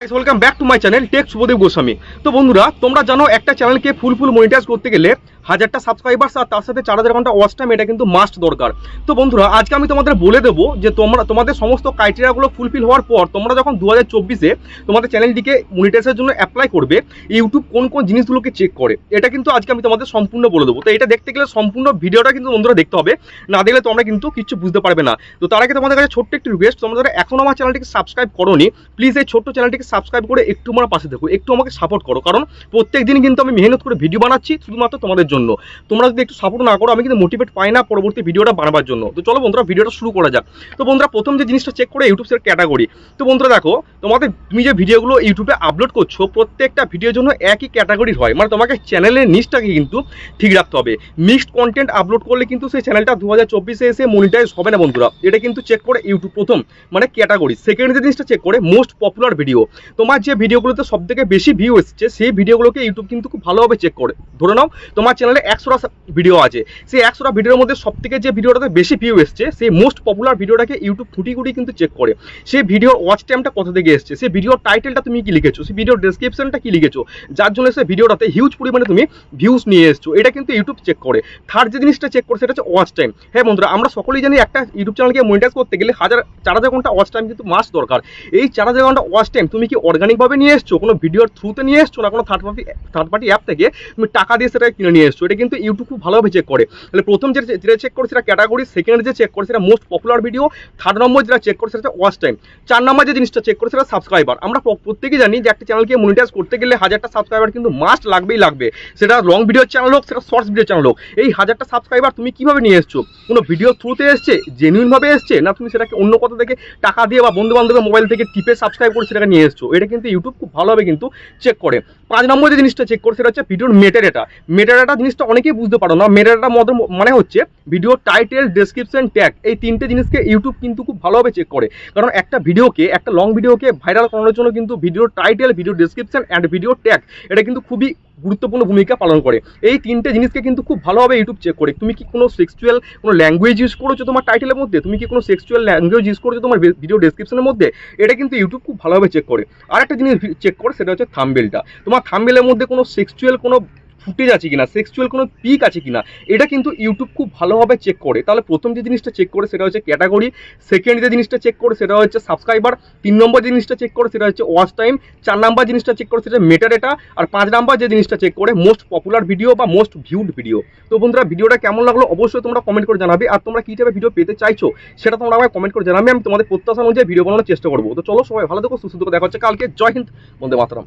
Welcome back to my channel tech Shubhadeb Goswami. তো বন্ধুরা, তোমরা জানো একটা চ্যানেলকে ফুল মনিটাইজ করতে গেলে 1000টা সাবস্ক্রাইবার্স আর তার সাথে 4000 ঘন্টা ওয়াচ টাইম, এটা কিন্তু মাস্ট দরকার। তো বন্ধুরা, আজকে আমি তোমাদের বলে দেবো যে তোমাদের সমস্ত ক্রাইটেরিয়াগুলো ফুলফিল হওয়ার পর তোমরা যখন 2024-এ তোমাদের চ্যানেলটিকে মনিটাইজের জন্য অ্যাপ্লাই করবে, ইউটিউব কোন কোন জিনিসগুলোকে চেক করে, এটা কিন্তু আজকে আমি তোমাদের সম্পূর্ণ বলে দেবো। তো এটা দেখতে গেলে সম্পূর্ণ ভিডিওটা কিন্তু বন্ধুরা দেখতে হবে, না দেখলে তোমরা কিন্তু কিছু বুঝতে পারবে না। তো তার আগে তোমাদের কাছে ছোট্ট একটি রিকোয়েস্ট, তোমরা যারা এখন আমার চ্যানেলটিকে সাবস্ক্রাইব করোনি, প্লিজ এই ছোট্ট চ্যানেলটিকে সাবস্ক্রাইব করে একটু আমার পাশে দেখো, একটু আমাকে সাপোর্ট করো, কারণ প্রত্যেক দিন কিন্তু আমি মেহনত করে ভিডিও বানাচ্ছি শুধুমাত্র তোমাদের জন্য। তোমরা যদি একটু সাপোর্ট না করো, আমি কিন্তু মোটিভেট পাই না পরবর্তী ভিডিওটা বানাবার জন্য। তো চলো বন্ধুরা, ভিডিওটা শুরু করা যাক। তো বন্ধুরা, প্রথম যে জিনিসটা চেক করে ইউটিউব এর ক্যাটাগরি। তো বন্ধুরা দেখো, তুমি যে ভিডিওগুলো ইউটিউবে আপলোড করছো, প্রত্যেকটা ভিডিওর জন্য একই ক্যাটাগরির হয়, মানে তোমাকে চ্যানেলের নিচটাকে কিন্তু ঠিক রাখতে হবে। মিক্সড কন্টেন্ট আপলোড করলে কিন্তু সেই চ্যানেলটা 2024-এ এসে মনিটাইজ হবে না বন্ধুরা। এটা কিন্তু চেক করে ইউটিউব প্রথম, মানে ক্যাটাগরি। সেকেন্ড যে জিনিসটা চেক করে মোস্ট পপুলার ভিডিও। তোমার যে ভিডিওগুলোতে সব থেকে বেশি ভিউ এসছে, সেই ভিডিওগুলোকে ইউটিউব কিন্তু খুব ভালোভাবে চেক করে। ধরে নাও তোমার চ্যানেলে 100টা ভিডিও আছে, সেই 100টা ভিডিওর মধ্যে সব থেকে যে ভিডিওটাতে বেশি ভিউ এসছে, সেই মোস্ট পপুলার ভিডিওটাকে ইউটিউব খুঁটি কিন্তু চেক করে। সেই ভিডিওর ওয়াচ টাইমটা কত থেকে এসছে, সেই ভিডিওর টাইটেলটা তুমি কি লিখেছো, সেই ভিডিওর ডেসক্রিপশনটা কি লিখেছো, যার জন্য সেই ভিডিওটাতে হিউজ পরিমাণে তুমি ভিউজ নিয়ে এসছো, এটা কিন্তু ইউটিউব চেক করে। থার্ড যে জিনিসটা চেক করে সেটা হচ্ছে ওয়াচ টাইম। হ্যাঁ বন্ধুরা, আমরা সকলেই জানি একটা ইউটিউব চ্যানেলকে মনিটাইজ করতে গেলে 4000 ঘন্টা ওয়াচ টাইম কিন্তু মাস্ট দরকার। এই 4000 ঘন্টা ওয়াচ টাইম তুমি কি অর্গানিকভাবে নিয়ে এসছো, কোনো ভিডিওর থ্রুতে নিয়ে এসছো, না কোনো থার্ড পার্টি অ্যাপ থেকে তুমি টাকা দিয়ে সেটা কিনে নিয়ে এসছো, এটা কিন্তু ইউটিউব খুব ভালোভাবে চেক করে। তাহলে প্রথম যেটা চেক করে সেটা ক্যাটাগরি, সেকেন্ড যে চেক করে সেটা most popular video, third number যেটা চেক করে সেটা ওয়াচ টাইম, 4 নম্বর যে জিনিসটা চেক করে সেটা সাবস্ক্রাইবার। আমরা প্রত্যেকেই জানি যে একটা চ্যানেলকে মনিটাইজ করতে গেলে 1000টা সাবস্ক্রাইবার কিন্তু মাস্ট লাগবে। সেটা লং ভিডিও চ্যানেল হোক, সেটা শর্টস ভিডিও চ্যানেল হোক। এই 1000টা সাবস্ক্রাইবার তুমি কিভাবে নিয়ে এসছো, কোনো ভিডিও থ্রুতে এসছে, জেনুইন ভাবে এসছে, না তুমি সেটাকে অন্য কোথা থেকে টাকা দিয়ে বা বন্ধু বান্ধবের মোবাইল থেকে টিপে সাবস্ক্রাইব করে সেটাকে নিয়ে এসছো, এটা কিন্তু ইউটিউব খুব ভালোভাবে কিন্তু চেক করে। 5 নম্বর যে জিনিসটা চেক করে সেটা হচ্ছে ভিডিওর মেটাডাটা জিনিসটা অনেকেই বুঝতে পারো না। মেটাডাটা মানে হচ্ছে ভিডিও টাইটেল, ডেসক্রিপশন, ট্যাগ, এই তিনটে জিনিসকে ইউটিউব কিন্তু খুব ভালোভাবে চেক করে। কারণ একটা ভিডিওকে, একটা লং ভিডিওকে ভাইরাল করানোর জন্য কিন্তু video title, video description and video tag, এটা কিন্তু খুবই গুরুত্বপূর্ণ ভূমিকা পালন করে। এই তিনটে জিনিসকে কিন্তু খুব ভালোভাবে ইউটিউব চেক করে। তুমি কি কোনো সেক্সুয়াল কোনো ল্যাঙ্গুয়েজ ইউজ করেছো তোমার টাইটেলের মধ্যে, তুমি কি কোনো সেক্সুয়াল ল্যাঙ্গুয়েজ ইউজ করেছো তোমার ভিডিও ডেসক্রিপশনের মধ্যে, এটা কিন্তু ইউটিউব খুব ভালোভাবে চেক করে। আর একটা জিনিস চেক করে সেটা হচ্ছে থাম্বনেলটা। তোমার থাম্বনেলের মধ্যে কোনো সেক্সুয়াল কোনো ফুটেজ আছে কিনা, সেক্সুয়াল কোনো পিক আছে কিনা, এটা কিন্তু ইউটিউব খুব ভালোভাবে চেক করে। তাহলে প্রথম যে জিনিসটা চেক করে সেটা হচ্ছে ক্যাটাগরি, সেকেন্ড যে জিনিসটা চেক করে সেটা হচ্ছে সাবস্ক্রাইবার, 3 নম্বর যে জিনিসটা চেক করে সেটা হচ্ছে ওয়াচ টাইম, 4 নাম্বার জিনিসটা চেক করে সেটা মেটাডাটা, আর 5 নাম্বার যে জিনিসটা চেক করে মোস্ট পপুলার ভিডিও বা মোস্ট ভিউড ভিডিও। তো বন্ধুরা, ভিডিওটা কেমন লাগলো অবশ্যই তোমরা কমেন্ট করে জানাবে, আর তোমরা কি টাইপের ভিডিও পেতে চাইছো সেটা তোমরা আমাকে কমেন্ট করে জানাবে। আমি তোমাদের প্রত্যাশা অনুযায়ী ভিডিও বানানোর চেষ্টা করবো। তো চলো, সবাই ভালো থেকো, সুস্থ থেকো, দেখা হচ্ছে কালকে। জয় হিন্দ, বন্দে মাতরম।